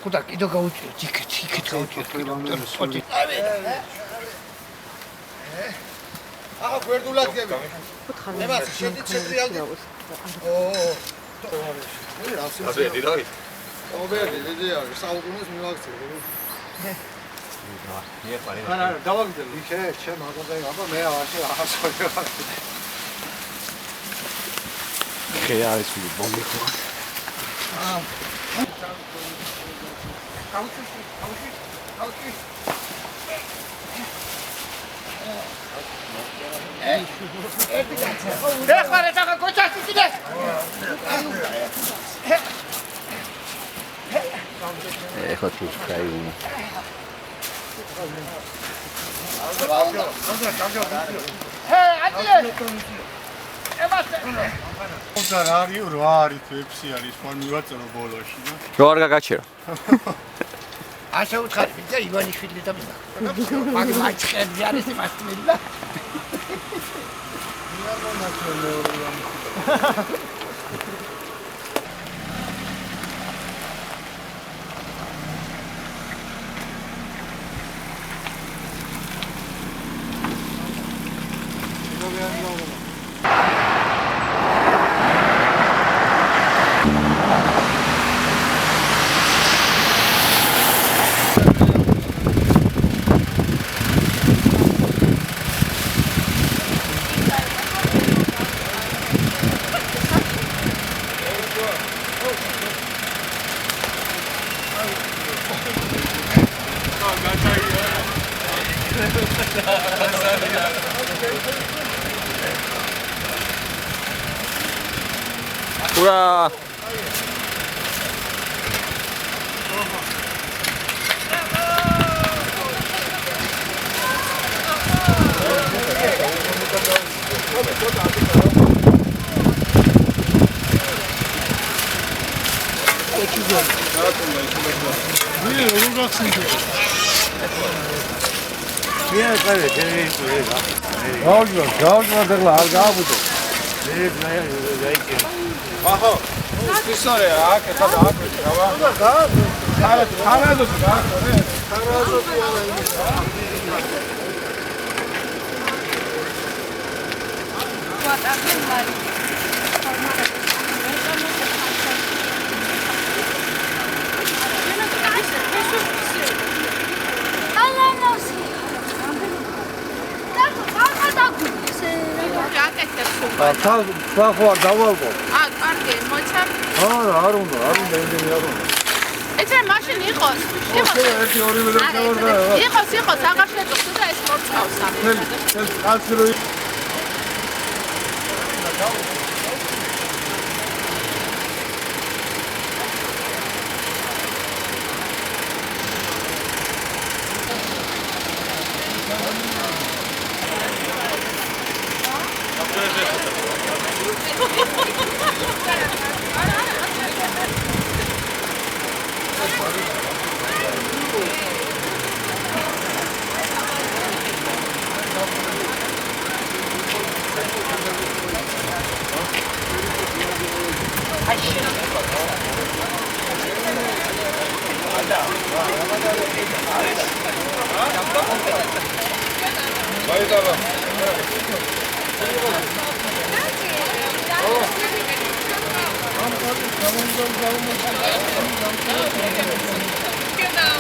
Куда иду гаучи? Тихо гаучи. Ага, გვერდულად გები. ნება შედი ცენტრიალდი. აბერდი რა ვიცი. აბერდი, დიდი არის, საუკუნეს მივაქცევ. არა, დავაგდებ. იქე, ჩემ აგონდა, აბა მე ავაში ახასოდი. ხე არის ვი ბომბი ხო? Kauči. Dehmare taka koçası gider. Έχω τους καεί. Ოდარ არის 8 არის 6 არის მან მივაწერო ბოლოში და რო არ გაგაჩერო. ასე უთხარი ვიდა ივანიშვილი და მის. მაგ მაჩხები არის მასმილა. Ура! აჰა ისორე აქ ეხლა დააკვირდი რა ვარ ხარაზოთი გააკვირდი ხარაზოთი არა იმის ვატარდნენ მარი ხა ხარ დავალგო კარგი მოცა არ უნდა იმდენი არ უნდა ეცე მაშინ იყოს ერთი ორი მილიონი იყოს აღარ შეწყვეტ და ეს მოწავს ეს კაცი რო Genau.